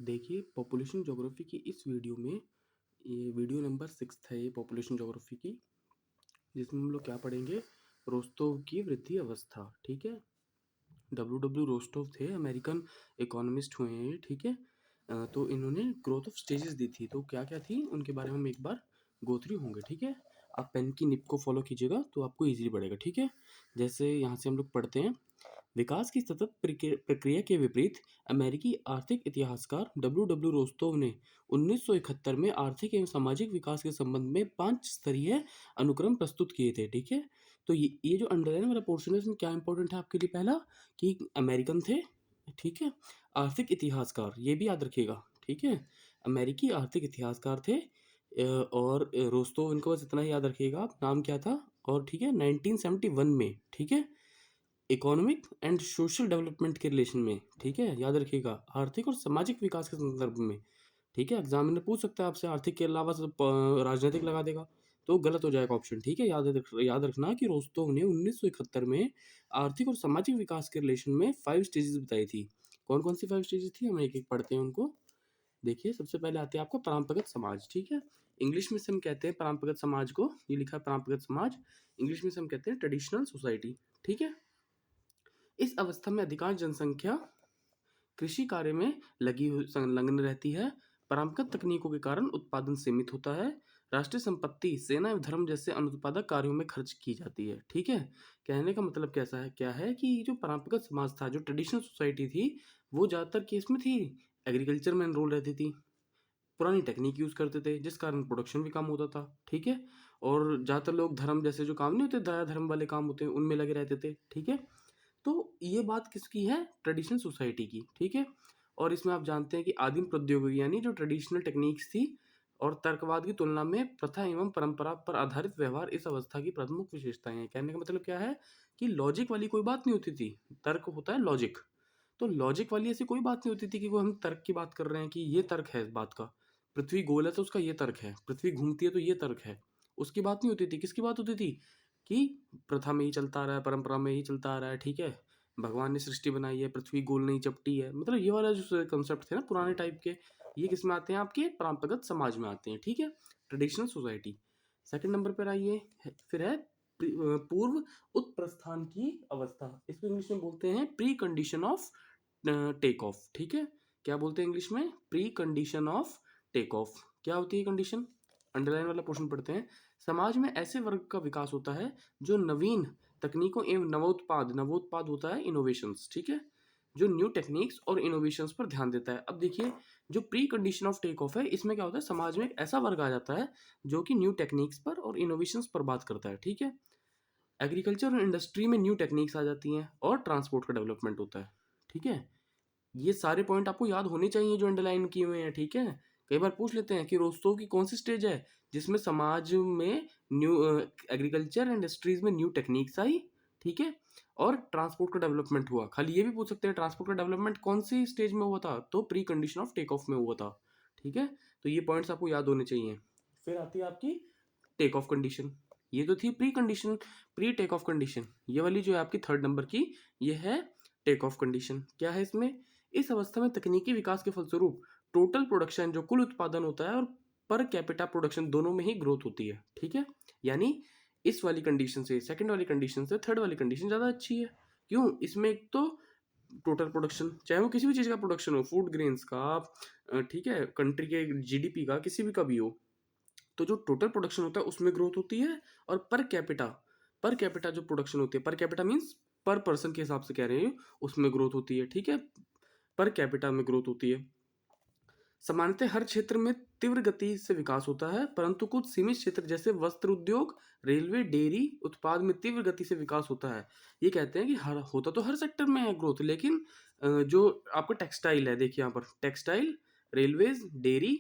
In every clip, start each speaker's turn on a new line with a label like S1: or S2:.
S1: देखिए population geography की इस वीडियो में ये वीडियो नंबर 6 है ये पॉपुलेशन ज्योग्राफी की, जिसमें हम लोग क्या पढ़ेंगे? रोस्टोव की वृद्धि अवस्था। ठीक है, डब्ल्यू रोस्टोव थे, अमेरिकन इकोनॉमिस्ट हुए हैं ये। ठीक है, तो इन्होंने ग्रोथ ऑफ स्टेजेस दी थी, तो क्या क्या थी उनके बारे में हम एक बार गो थ्रू होंगे। ठीक है, आप पेन की निप को फॉलो कीजिएगा तो आपको इजीली पड़ेगा। ठीक है, जैसे यहाँ से हम लोग पढ़ते हैं। विकास की सतत प्रक्रिया के विपरीत अमेरिकी आर्थिक इतिहासकार डब्ल्यू डब्ल्यू रोस्तोव ने 1971 में आर्थिक एवं सामाजिक विकास के संबंध में 5 स्तरीय अनुक्रम प्रस्तुत किए थे। ठीक है, तो ये जो अंडरलाइन वाला पोर्शन है इसमें क्या इंपॉर्टेंट है आपके लिए? पहला कि अमेरिकन थे। ठीक है, आर्थिक इतिहासकार, ये भी याद रखिएगा। ठीक है, अमेरिकी आर्थिक इतिहासकार थे। और रोस्तोव, इनको बस इतना ही याद रखिएगा आप, नाम क्या था। और ठीक है, 1971 में, ठीक है, इकोनॉमिक एंड सोशल डेवलपमेंट के रिलेशन में, ठीक है, याद रखिएगा, आर्थिक और सामाजिक विकास के संदर्भ में। ठीक है, एग्जामिनर पूछ सकता है आपसे आर्थिक के अलावा सब राजनीतिक लगा देगा तो गलत हो जाएगा ऑप्शन। ठीक है, याद रखना कि रोस्तोव ने 1971 में आर्थिक और सामाजिक विकास के रिलेशन में 5 स्टेजेस बताई थी। कौन कौन सी 5 स्टेजेस थी, हम एक एक पढ़ते हैं उनको। देखिए, सबसे पहले आते हैं आपको परंपरागत समाज। ठीक है, इंग्लिश में से हम कहते हैं परंपरागत समाज को, ये लिखा है परंपरागत समाज, इंग्लिश में से हम कहते हैं ट्रेडिशनल सोसाइटी। ठीक है, इस अवस्था में अधिकांश जनसंख्या कृषि कार्य में लगी हुई संलग्न रहती है। परंपरागत तकनीकों के कारण उत्पादन सीमित होता है। राष्ट्रीय संपत्ति सेना एवं धर्म जैसे अनुत्पादक कार्यों में खर्च की जाती है। ठीक है, कहने का मतलब कैसा है, क्या है कि जो परंपरागत समाज था, जो ट्रेडिशनल सोसाइटी थी, वो ज़्यादातर केस में थी एग्रीकल्चर में एनरोल रहती थी, पुरानी टेक्निक यूज़ करते थे, जिस कारण प्रोडक्शन भी कम होता था। ठीक है, और ज़्यादातर लोग धर्म जैसे जो काम नहीं होते, दया धर्म वाले काम होते हैं, उनमें लगे रहते थे। ठीक है, तो ये बात किसकी है? ट्रेडिशनल सोसाइटी की। ठीक है, और इसमें आप जानते हैं कि आदिम प्रौद्योगिकी यानी जो ट्रेडिशनल टेक्निक्स थी और तर्कवाद की तुलना में प्रथा एवं परंपरा पर आधारित व्यवहार इस अवस्था की प्रमुख विशेषताएं हैं। कहने का मतलब क्या है कि लॉजिक वाली कोई बात नहीं होती थी, तर्क होता है लॉजिक। तो लॉजिक वाली ऐसी कोई बात नहीं होती थी कि वो हम तर्क की बात कर रहे हैं कि ये तर्क है इस बात का, पृथ्वी गोल है तो उसका ये तर्क है, पृथ्वी घूमती है तो ये तर्क है, उसकी बात नहीं होती थी। किसकी बात होती थी? कि प्रथा में ही चलता आ रहा है, परंपरा में ही चलता आ रहा है। ठीक है, भगवान ने सृष्टि बनाई है, पृथ्वी गोल नहीं चपटी है, मतलब ये वाला जो कंसेप्ट थे ना पुराने टाइप के, ये किस में आते हैं? आपके परंपरागत समाज में आते हैं। ठीक है, ट्रेडिशनल सोसाइटी। सेकंड नंबर पर आइए, फिर है पूर्व उत्प्रस्थान की अवस्था। इसको इंग्लिश में बोलते हैं precondition of take off. ठीक है, क्या बोलते हैं इंग्लिश में? Precondition of take off. क्या होती है कंडीशन? अंडरलाइन वाला पोर्शन पढ़ते हैं। समाज में ऐसे वर्ग का विकास होता है जो नवीन तकनीकों एवं नवोत्पाद होता है इनोवेशंस। ठीक है, जो न्यू टेक्निक्स और इनोवेशंस पर ध्यान देता है। अब देखिए, जो precondition of take off है, इसमें क्या होता है? समाज में एक ऐसा वर्ग आ जाता है जो कि न्यू टेक्निक्स पर और इनोवेशंस पर बात करता है। ठीक है, एग्रीकल्चर और इंडस्ट्री में न्यू टेक्निक्स आ जाती हैं और ट्रांसपोर्ट का डेवलपमेंट होता है। ठीक है, ये सारे पॉइंट आपको याद होने चाहिए जो अंडरलाइन किए हुए हैं। ठीक है, कई बार पूछ लेते हैं कि रोस्तोव की कौन सी स्टेज है जिसमें समाज में न्यू एग्रीकल्चर इंडस्ट्रीज में न्यू टेक्निक्स आई। ठीक है, और ट्रांसपोर्ट का डेवलपमेंट हुआ। खाली ये भी पूछ सकते हैं ट्रांसपोर्ट का डेवलपमेंट कौन सी स्टेज में हुआ था, तो precondition of take off में हुआ था। ठीक है, तो ये पॉइंट्स आपको याद होने चाहिए। फिर आती है आपकी टेक ऑफ कंडीशन। ये तो थी pre condition, pre take off condition. ये वाली जो है आपकी थर्ड नंबर की, ये है टेक ऑफ कंडीशन। क्या है इसमें? इस अवस्था में तकनीकी विकास के फलस्वरूप टोटल प्रोडक्शन, जो कुल उत्पादन होता है, और पर कैपिटा प्रोडक्शन दोनों में ही ग्रोथ होती है। ठीक है, यानी इस वाली कंडीशन से, सेकंड वाली कंडीशन से थर्ड वाली कंडीशन ज़्यादा अच्छी है। क्यों? इसमें एक तो टोटल प्रोडक्शन, चाहे वो किसी भी चीज़ का प्रोडक्शन हो, फूड ग्रेन्स का, ठीक है, कंट्री के जीडीपी का, किसी भी का भी हो, तो जो टोटल प्रोडक्शन होता है उसमें ग्रोथ होती है। और पर कैपिटा जो प्रोडक्शन होती है, पर कैपिटा मीन्स पर पर्सन के हिसाब से कह रहे हैं, उसमें ग्रोथ होती है। ठीक है, पर कैपिटा में ग्रोथ होती है। सामान्यतः हर क्षेत्र में तीव्र गति से विकास होता है, परंतु कुछ सीमित क्षेत्र जैसे वस्त्र उद्योग, रेलवे, डेयरी उत्पाद में तीव्र गति से विकास होता है। ये कहते हैं कि हर होता तो हर सेक्टर में है ग्रोथ, लेकिन जो आपका टेक्सटाइल है, देखिए यहाँ पर टेक्सटाइल, रेलवेज, डेयरी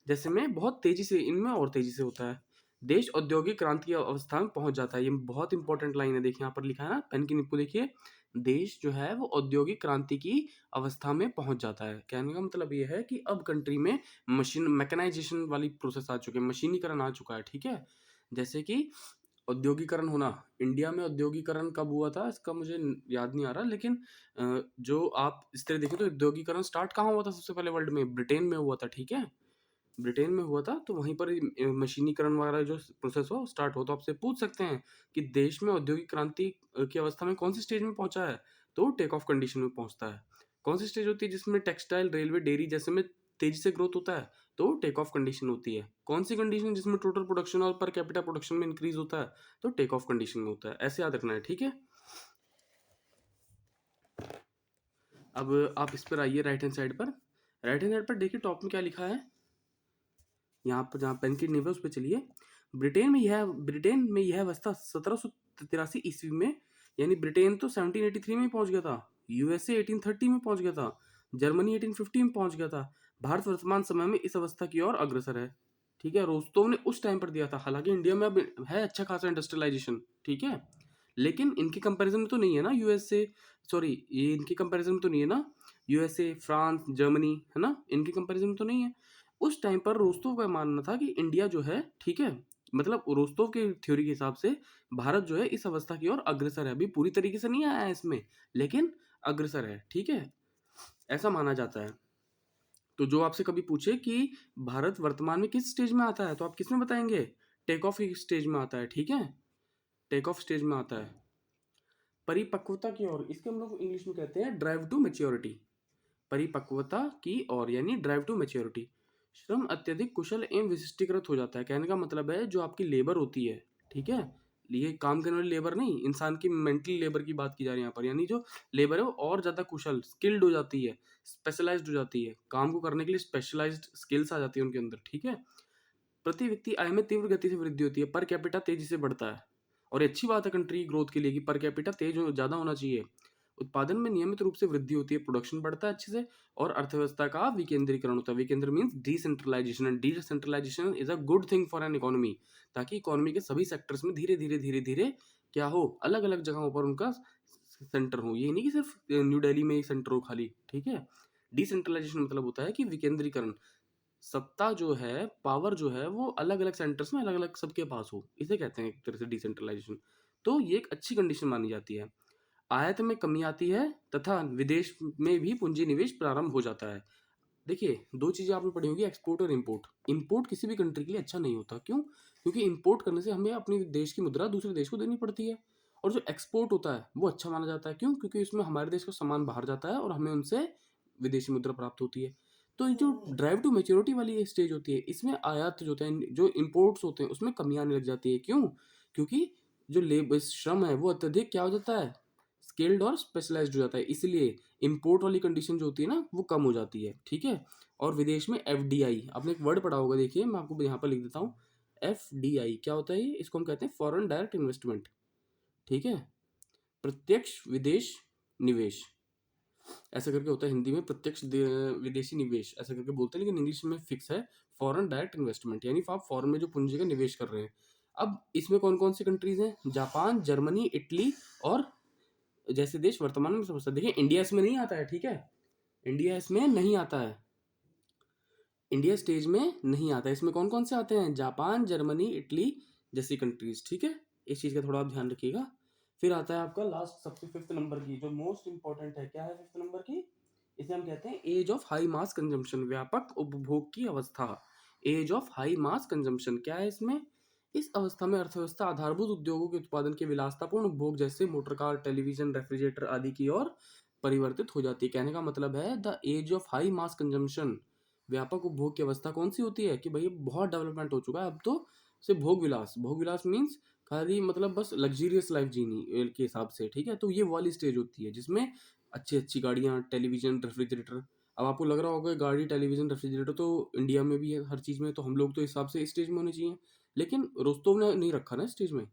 S1: जैसे में बहुत तेजी से, इनमें और तेजी से होता है। देश औद्योगिक क्रांति की अवस्था में पहुंच जाता है। ये बहुत इंपॉर्टेंट लाइन है, देखिए यहाँ पर लिखा है ना, पेन की निप्पो देखिए। देश जो है वो औद्योगिक क्रांति की अवस्था में पहुंच जाता है। कहने का मतलब ये है कि अब कंट्री में मशीन मैकेनाइजेशन वाली प्रोसेस आ चुकी है, मशीनीकरण आ चुका है। ठीक है, जैसे कि औद्योगिकरण होना, इंडिया में औद्योगिकरण कब हुआ था इसका मुझे याद नहीं आ रहा, लेकिन जो आप इस तरह देखें तो औद्योगिकरण स्टार्ट कहाँ हुआ था सबसे पहले वर्ल्ड में? ब्रिटेन में हुआ था, ठीक है। ब्रिटेन में हुआ था, तो वहीं पर मशीनीकरण वगैरह जो प्रोसेस हुआ स्टार्ट हो। तो आपसे पूछ सकते हैं कि देश में औद्योगिक क्रांति की अवस्था में कौन सी स्टेज में पहुंचा है, तो टेक ऑफ कंडीशन में पहुंचता है। कौन सी स्टेज होती है जिसमें टेक्सटाइल, रेलवे, डेयरी जैसे में तेजी से ग्रोथ होता है, तो टेक ऑफ कंडीशन होती है। कौन सी कंडीशन जिसमें टोटल प्रोडक्शन और पर कैपिटा प्रोडक्शन में इंक्रीज होता है, तो टेक ऑफ कंडीशन में होता है। ऐसे याद रखना है, ठीक है। अब आप इस पर आइए राइट हैंड साइड पर। राइट हैंड साइड पर देखिए टॉप में क्या लिखा है, यहाँ पर जहाँ पेन की निवे उस पर चलिए। ब्रिटेन में यह अवस्था 1783 ईस्वी में, यानी ब्रिटेन तो 1783 में ही पहुंच गया था, यूएसए 1830 में पहुंच गया था, जर्मनी 1850 में पहुंच गया था। भारत वर्तमान समय में इस अवस्था की ओर अग्रसर है, ठीक है। रोस्तोव ने उस टाइम पर दिया था। हालांकि इंडिया में अब है अच्छा खासा इंडस्ट्रियलाइजेशन, ठीक है, लेकिन इनके कंपैरिजन में तो नहीं है ना यूएसए, सॉरी ये इनके कंपैरिजन में तो नहीं है ना यूएसए, फ्रांस, जर्मनी, है ना, इनके कंपैरिजन में तो नहीं है। उस टाइम पर रोस्तोव का मानना था कि इंडिया जो है, ठीक है, मतलब रोस्तोव के थ्योरी के हिसाब से भारत जो है इस अवस्था की ओर अग्रसर है। अभी पूरी तरीके से नहीं आया है इसमें, लेकिन अग्रसर है, ठीक है, ऐसा माना जाता है। तो जो आपसे कभी पूछे कि भारत वर्तमान में किस स्टेज में आता है, तो आप किस में बताएंगे? टेक ऑफ की स्टेज में आता है, ठीक है, टेक ऑफ स्टेज में आता है। परिपक्वता की ओर, इसके हम लोग इंग्लिश में कहते हैं ड्राइव टू मैच्योरिटी। परिपक्वता की ओर यानी ड्राइव टू मैच्योरिटी। श्रम अत्यधिक कुशल एवं विशिष्टीकृत हो जाता है। कहने का मतलब है जो आपकी लेबर होती है, ठीक है, ये काम करने वाली लेबर नहीं, इंसान की मेंटल लेबर की बात की जा रही है यहाँ पर, यानी जो लेबर है वो और ज्यादा कुशल, स्किल्ड हो जाती है, स्पेशलाइज्ड हो जाती है, काम को करने के लिए स्पेशलाइज्ड स्किल्स आ जाती है उनके अंदर, ठीक है। प्रति व्यक्ति आय में तीव्र गति से वृद्धि होती है, पर कैपिटा तेजी से बढ़ता है। और ये अच्छी बात है कंट्री ग्रोथ के लिए कि पर कैपिटा ज्यादा होना चाहिए। उत्पादन में नियमित रूप से वृद्धि होती है, प्रोडक्शन बढ़ता है अच्छे से, और अर्थव्यवस्था का विकेंद्रीकरण होता है। विकेंद्र means decentralization, and decentralization is a good thing for an economy, ताकि इकोनॉमी के सभी सेक्टर्स में धीरे धीरे धीरे धीरे क्या हो, अलग अलग जगहों पर उनका सेंटर हो। ये नहीं कि सिर्फ न्यू दिल्ली में ही सेंटर हो खाली, ठीक है। डिसेंट्रलाइजेशन मतलब होता है कि विकेंद्रीकरण, सत्ता जो है, पावर जो है वो अलग अलग सेंटर्स में अलग अलग सबके पास हो, इसे कहते हैं एक तरह से डिसेंट्रलाइजेशन। तो ये एक अच्छी कंडीशन मानी जाती है। आयत में कमी आती है तथा विदेश में भी पूंजी निवेश प्रारंभ हो जाता है। देखिए दो चीजें आपने पढ़ी होगी, एक्सपोर्ट और इंपोर्ट। इंपोर्ट किसी भी कंट्री के लिए अच्छा नहीं होता, क्यों? क्योंकि इंपोर्ट करने से हमें अपनी देश की मुद्रा दूसरे देश को देनी पड़ती है। और जो एक्सपोर्ट होता है वो अच्छा माना जाता है, क्यों? क्योंकि इसमें हमारे देश का सामान बाहर जाता है और हमें उनसे विदेशी मुद्रा प्राप्त होती है। तो ये जो ड्राइव टू मेच्योरिटी वाली स्टेज होती है, इसमें आयात जो होता है, जो इम्पोर्ट्स होते हैं उसमें कमी आने लग जाती है। क्यों? क्योंकि जो लेबर श्रम है वो अत्यधिक क्या हो जाता है, स्किल्ड और स्पेशलाइज्ड हो जाता है, इसलिए इंपोर्ट वाली कंडीशन जो होती है ना वो कम हो जाती है, ठीक है। और विदेश में एफडीआई, आपने एक वर्ड पढ़ा होगा, देखिए मैं आपको यहाँ पर लिख देता हूँ। एफडीआई क्या होता है? ये इसको हम कहते हैं फॉरेन डायरेक्ट इन्वेस्टमेंट, ठीक है, प्रत्यक्ष विदेश निवेश, ऐसा करके होता है हिंदी में, प्रत्यक्ष विदेशी निवेश ऐसा करके बोलते हैं, लेकिन इंग्लिश में फिक्स है फॉरेन डायरेक्ट इन्वेस्टमेंट, यानी आप फॉरेन में जो पूंजी का निवेश कर रहे हैं। अब इसमें कौन कौन सी कंट्रीज हैं? जापान, जर्मनी, इटली और जैसे देश वर्तमान में समझते हैं। देखिए इंडिया इसमें नहीं आता है, ठीक है, इंडिया इसमें नहीं आता है, इंडिया स्टेज में नहीं आता है। इसमें कौन कौन से आते हैं? जापान, जर्मनी, इटली जैसी कंट्रीज, ठीक है, इस चीज का थोड़ा आप ध्यान रखिएगा। फिर आता है आपका लास्ट सबसे फिफ्थ नंबर की, जो मोस्ट इंपॉर्टेंट है। क्या है फिफ्थ नंबर की? इसे हम कहते हैं age of high mass consumption, व्यापक उपभोग की अवस्था। Age of high mass consumption क्या है इसमें? इस अवस्था में अर्थव्यवस्था आधारभूत उद्योगों के उत्पादन के विलासतापूर्ण उपभोग जैसे मोटर कार, टेलीविजन, रेफ्रिजरेटर आदि की ओर परिवर्तित हो जाती है। कहने का मतलब है the age of high mass consumption, व्यापक उपभोग की अवस्था कौन सी होती है कि भाई बहुत डेवलपमेंट हो चुका है अब तो, से भोग विलास, भोग विलास मीन्स खाली मतलब बस लग्जरियस लाइफ जीनी के हिसाब से, ठीक है। तो ये वाली स्टेज होती है जिसमें अच्छी अच्छी गाड़ियाँ, टेलीविजन, रेफ्रिजरेटर। अब आपको लग रहा होगा गाड़ी, टेलीविजन, रेफ्रिजरेटर तो इंडिया में भी है हर चीज़ में, तो हम लोग तो इस हिसाब से इस स्टेज में होने चाहिए, लेकिन रोस्तोव ने नहीं रखा ना स्टेज में।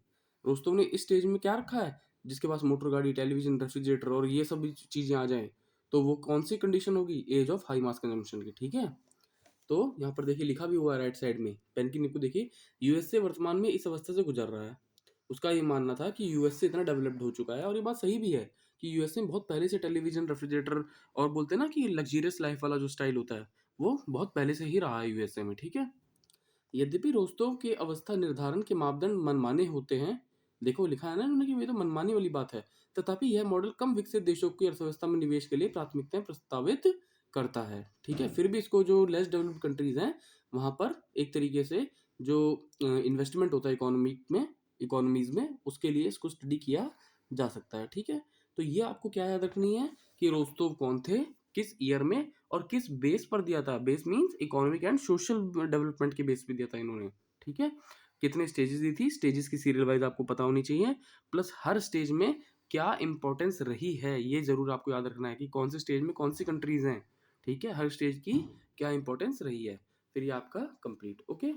S1: रोस्तोव ने इस स्टेज में क्या रखा है? जिसके पास मोटर गाड़ी, टेलीविजन, रेफ्रिजरेटर और ये सब चीज़ें आ जाएं, तो वो कौन सी कंडीशन होगी? Age of high mass consumption की, ठीक है। तो यहाँ पर देखिए लिखा भी हुआ है राइट साइड में, पेन की निप को देखिए, यूएसए वर्तमान में इस अवस्था से गुजर रहा है। उसका ये मानना था कि यूएसए इतना डेवलप्ड हो चुका है, और ये बात सही भी है कि यूएसए में बहुत पहले से टेलीविजन, रेफ्रिजरेटर और बोलते हैं ना कि लग्जरियस लाइफ वाला जो स्टाइल होता है वो बहुत पहले से ही रहा है यूएसए में, ठीक है। यद्यपि रोस्तोव के अवस्था निर्धारण के मापदंड मनमाने होते हैं, देखो लिखा है ना उन्होंने कि ये तो मनमाने वाली बात है, तथापि यह मॉडल कम विकसित देशों की अर्थव्यवस्था में निवेश के लिए प्राथमिकताएं प्रस्तावित करता है। ठीक है, फिर भी इसको जो लेस डेवलप्ड कंट्रीज हैं वहां पर एक तरीके से जो इन्वेस्टमेंट होता है इकोनॉमीज में उसके लिए इसको स्टडी किया जा सकता है। ठीक है, तो ये आपको क्या याद रखनी है कि रोस्तोव कौन थे, किस ईयर में और किस बेस पर दिया था। Base means economic and social development के बेस पे दिया था इन्होंने। ठीक है, कितने स्टेजेस दी थी, स्टेजेस की सीरियल वाइज आपको पता होनी चाहिए, प्लस हर स्टेज में क्या इंपॉर्टेंस रही है ये जरूर आपको याद रखना है कि कौन से स्टेज में कौन सी कंट्रीज हैं। ठीक है, हर स्टेज की क्या इंपॉर्टेंस रही है। फिर ये आपका कंप्लीट। ओके।